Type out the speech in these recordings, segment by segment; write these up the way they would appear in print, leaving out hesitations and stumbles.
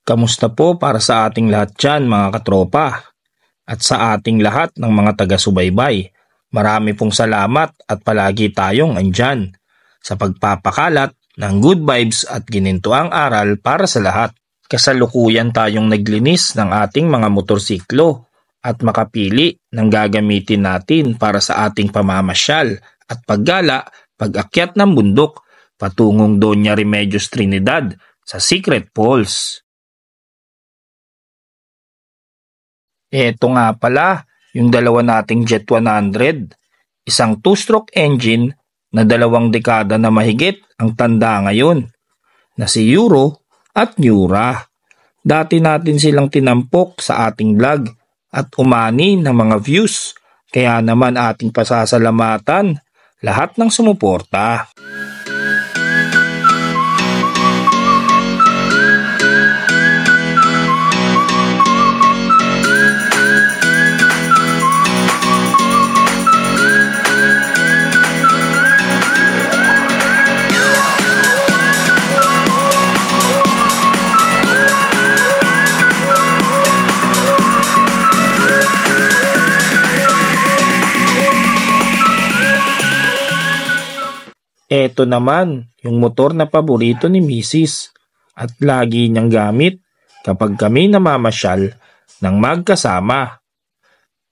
Kamusta po para sa ating lahat dyan mga katropa at sa ating lahat ng mga taga-subaybay. Marami pong salamat at palagi tayong andyan sa pagpapakalat ng good vibes at ginintuang aral para sa lahat. Kasalukuyan tayong naglinis ng ating mga motorsiklo at makapili ng gagamitin natin para sa ating pamamasyal at paggala pag-akyat ng bundok patungong Doña Remedios Trinidad sa Secret Falls. Eto nga pala yung dalawa nating Jet 100, isang two-stroke engine na 2 dekada na mahigit ang tanda ngayon, na si Euro at Nura. Dati natin silang tinampok sa ating vlog at umani ng mga views, kaya naman ating pasasalamatan lahat ng sumuporta. Eto naman yung motor na paborito ni Mrs. at lagi niyang gamit kapag kami namamasyal ng magkasama.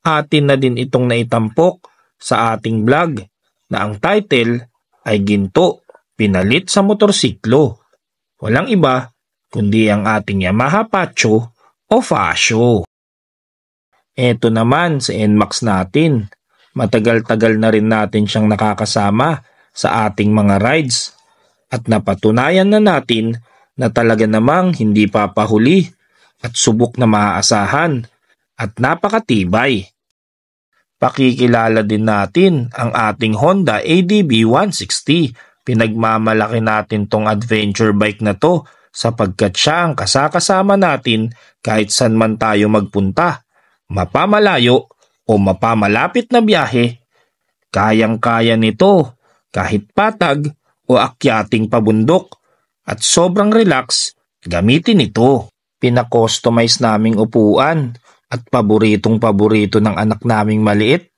Atin na din itong naitampok sa ating vlog na ang title ay Ginto, Pinalit sa Motorsiklo. Walang iba kundi ang ating Yamaha Pacho o Fascio. Eto naman sa NMAX natin. Matagal-tagal na rin natin siyang nakakasama sa ating mga rides at napatunayan na natin na talaga namang hindi papahuli at subok na maaasahan at napakatibay. Pakikilala din natin ang ating Honda ADV 160. Pinagmamalaki natin tong adventure bike na to sapagkat siya ang kasakasama natin kahit saan man tayo magpunta, mapamalayo o mapamalapit na biyahe. Kayang-kaya nito kahit patag o akyating pabundok at sobrang relax gamitin ito. Pina-customize naming upuan at paboritong-paborito ng anak naming maliit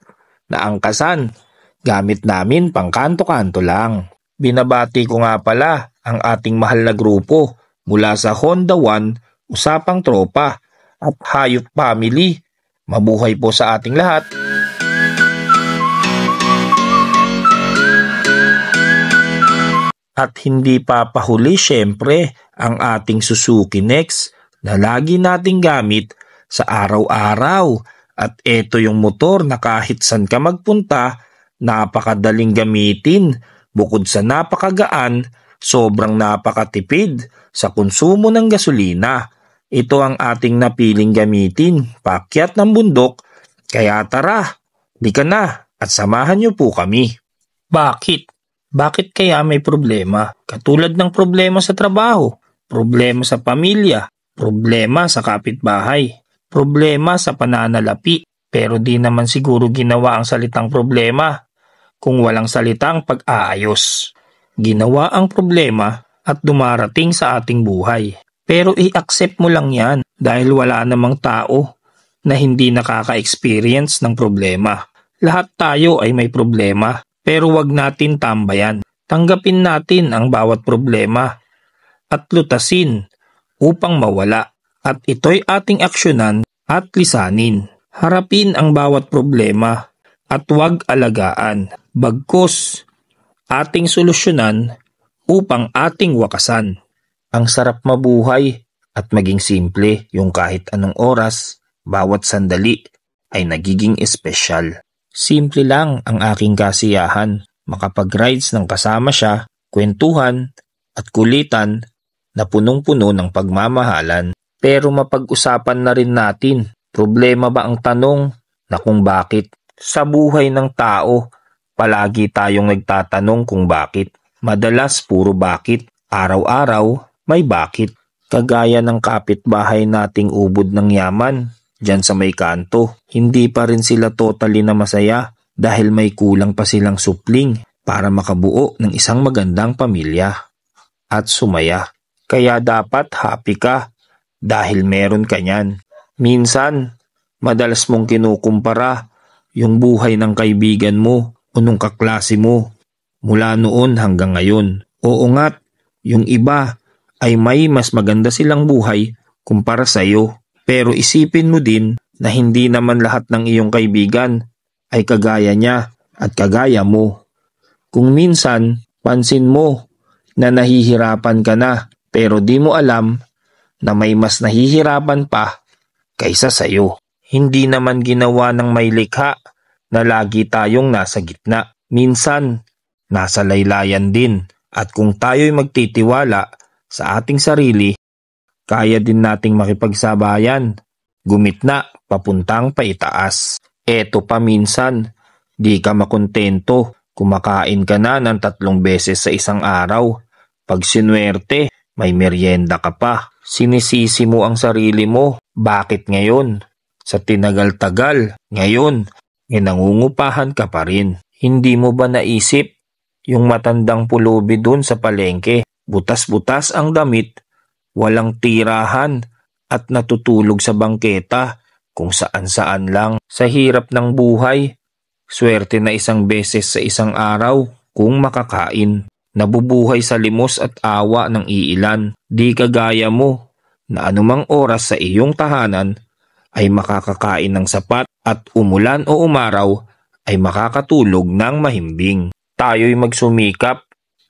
na angkasan. Gamit namin pang kanto-kanto lang. Binabati ko nga pala ang ating mahal na grupo mula sa Honda One, Usapang Tropa at Hayop Family. Mabuhay po sa ating lahat. At hindi papahuli syempre ang ating Suzuki Next na lagi nating gamit sa araw-araw. At ito yung motor na kahit saan ka magpunta, napakadaling gamitin. Bukod sa napakagaan, sobrang napakatipid sa konsumo ng gasolina. Ito ang ating napiling gamitin, paakyat ng bundok. Kaya tara, di ka na at samahan niyo po kami. Bakit? Bakit kaya may problema? Katulad ng problema sa trabaho, problema sa pamilya, problema sa kapitbahay, problema sa pananalapi. Pero di naman siguro ginawa ang salitang problema kung walang salitang pag-aayos. Ginawa ang problema at dumarating sa ating buhay. Pero i-accept mo lang yan dahil wala namang tao na hindi nakaka-experience ng problema. Lahat tayo ay may problema. Pero wag natin tambayan. Tanggapin natin ang bawat problema at lutasin upang mawala. At ito'y ating aksyonan at lisanin. Harapin ang bawat problema at wag alagaan. Bagkus ating solusyonan upang ating wakasan. Ang sarap mabuhay at maging simple yung kahit anong oras, bawat sandali ay nagiging espesyal. Simple lang ang aking kasiyahan, makapag-rides ng kasama siya, kwentuhan at kulitan na punong-puno ng pagmamahalan. Pero mapag-usapan na rin natin, problema ba ang tanong na kung bakit? Sa buhay ng tao, palagi tayong nagtatanong kung bakit. Madalas puro bakit, araw-araw may bakit. Kagaya ng kapitbahay nating ubod ng yaman. Diyan sa may kanto, hindi pa rin sila totally na masaya dahil may kulang pa silang supling para makabuo ng isang magandang pamilya at sumaya. Kaya dapat happy ka dahil meron ka niyan. Minsan, madalas mong kinukumpara yung buhay ng kaibigan mo o nung kaklase mo mula noon hanggang ngayon. Oo nga't, yung iba ay may mas maganda silang buhay kumpara sa iyo. Pero isipin mo din na hindi naman lahat ng iyong kaibigan ay kagaya niya at kagaya mo. Kung minsan, pansin mo na nahihirapan ka na pero di mo alam na may mas nahihirapan pa kaysa sa'yo. Hindi naman ginawa ng may likha na lagi tayong nasa gitna. Minsan, nasa laylayan din. At kung tayo'y magtitiwala sa ating sarili, kaya din nating makipagsabayan, gumitna, papuntang paitaas. Eto pa minsan, di ka makontento, kumakain ka na ng 3 beses sa isang araw. Pag sinuwerte, may merienda ka pa. Sinisisi mo ang sarili mo, bakit ngayon? Sa tinagal-tagal, ngayon, nangungupahan ka pa rin. Hindi mo ba naisip yung matandang pulubi dun sa palengke? Butas-butas ang damit, walang tirahan at natutulog sa bangketa kung saan-saan lang. Sa hirap ng buhay, swerte na 1 beses sa isang araw kung makakain. Nabubuhay sa limos at awa ng iilan. Di kagaya mo na anumang oras sa iyong tahanan ay makakakain ng sapat at umulan o umaraw ay makakatulog ng mahimbing. Tayo'y magsumikap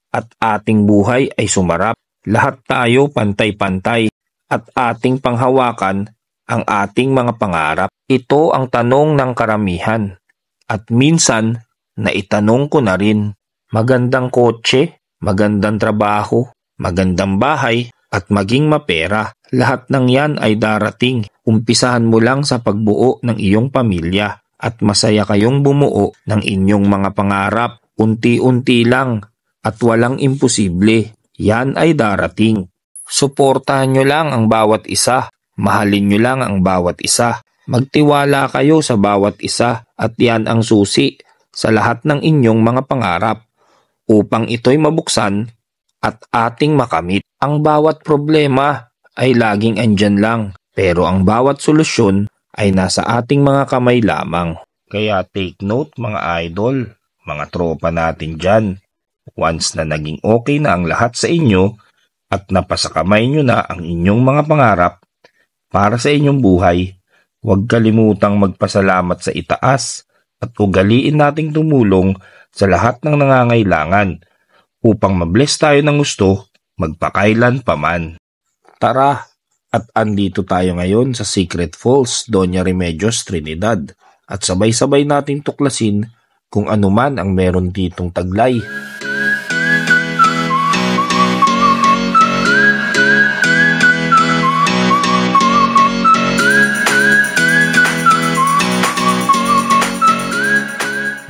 at ating buhay ay sumarap. Lahat tayo pantay-pantay at ating panghawakan ang ating mga pangarap. Ito ang tanong ng karamihan at minsan naitanong ko na rin. Magandang kotse, magandang trabaho, magandang bahay at maging mapera. Lahat ng yan ay darating. Umpisahan mo lang sa pagbuo ng iyong pamilya at masaya kayong bumuo ng inyong mga pangarap. Unti-unti lang at walang imposible. Yan ay darating. Suportahan nyo lang ang bawat isa. Mahalin nyo lang ang bawat isa. Magtiwala kayo sa bawat isa at yan ang susi sa lahat ng inyong mga pangarap upang ito'y mabuksan at ating makamit. Ang bawat problema ay laging andyan lang, pero ang bawat solusyon ay nasa ating mga kamay lamang. Kaya take note mga idol, mga tropa natin dyan. Once na naging okay na ang lahat sa inyo at napasakamay nyo na ang inyong mga pangarap para sa inyong buhay, huwag kalimutang magpasalamat sa itaas at ugaliin nating tumulong sa lahat ng nangangailangan upang mabless tayo ng gusto magpakailan paman. Tara, at andito tayo ngayon sa Secret Falls, Doña Remedios, Trinidad at sabay-sabay nating tuklasin kung ano man ang meron ditong taglay.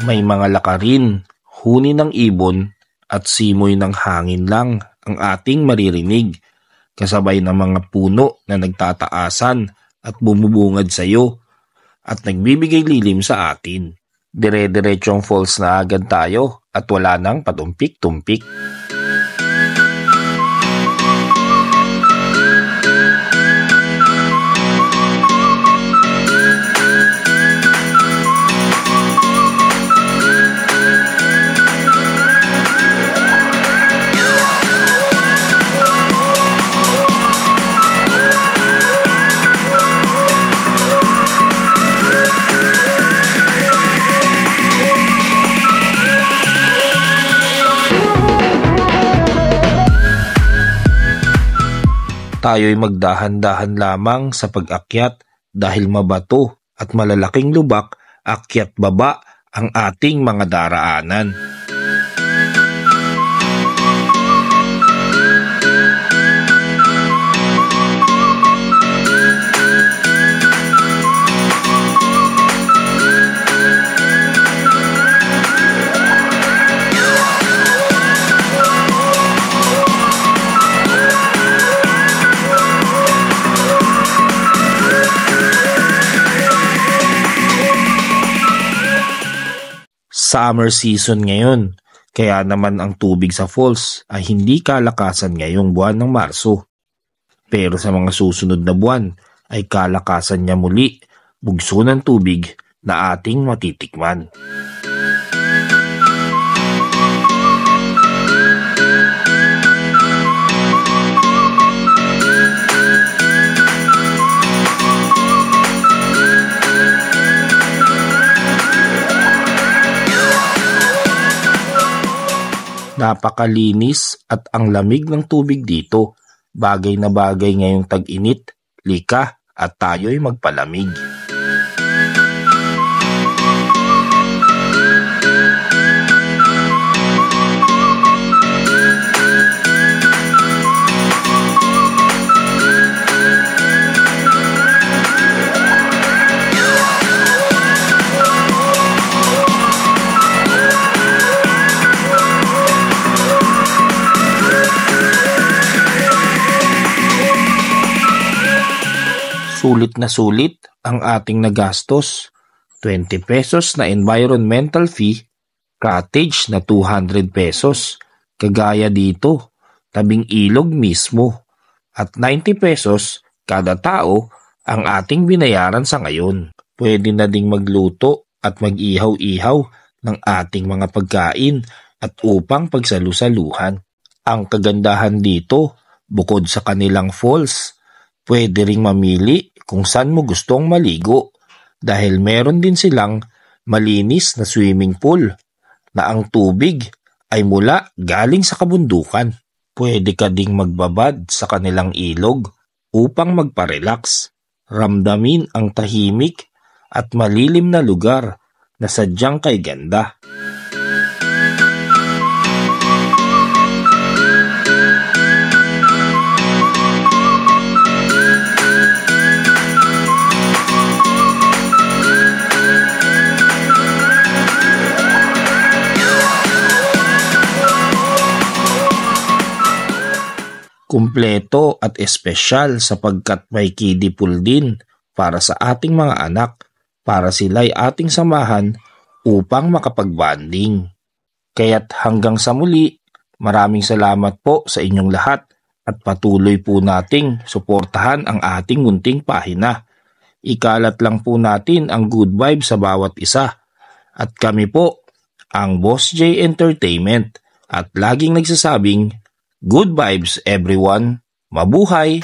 May mga lakarin, huni ng ibon at simoy ng hangin lang ang ating maririnig, kasabay ng mga puno na nagtataasan at bumubungad sa iyo at nagbibigay lilim sa atin. Dire-diretsong falls na agad tayo at wala nang patumpik-tumpik. Tayo'y magdahan-dahan lamang sa pag-akyat dahil mabato at malalaking lubak, akyat baba ang ating mga daraanan. Summer season ngayon, kaya naman ang tubig sa falls ay hindi kalakasan ngayong buwan ng Marso. Pero sa mga susunod na buwan ay kalakasan niya muli, bugso ng tubig na ating matitikman. Napakalinis at ang lamig ng tubig dito. Bagay na bagay ngayong tag-init, lika at tayo'y magpalamig. Sulit na sulit ang ating nagastos. 20 pesos na environmental fee, cottage na 200 pesos, kagaya dito, tabing ilog mismo, at 90 pesos kada tao ang ating binayaran sa ngayon. Pwede na ding magluto at mag-ihaw-ihaw ng ating mga pagkain at upang pagsalusaluhan. Ang kagandahan dito, bukod sa kanilang falls, pwede ring mamili kung saan mo gustong maligo dahil meron din silang malinis na swimming pool na ang tubig ay mula galing sa kabundukan. Pwede ka ding magbabad sa kanilang ilog upang magparelax, ramdamin ang tahimik at malilim na lugar na sadyang kay ganda. Kumpleto at espesyal sapagkat may kiddie pool din para sa ating mga anak para sila'y ating samahan upang makapag-bonding. Kaya't hanggang sa muli, maraming salamat po sa inyong lahat at patuloy po nating suportahan ang ating munting pahina. Ikalat lang po natin ang good vibes sa bawat isa. At kami po, ang Boss J Entertainment at laging nagsasabing, good vibes everyone, mabuhay!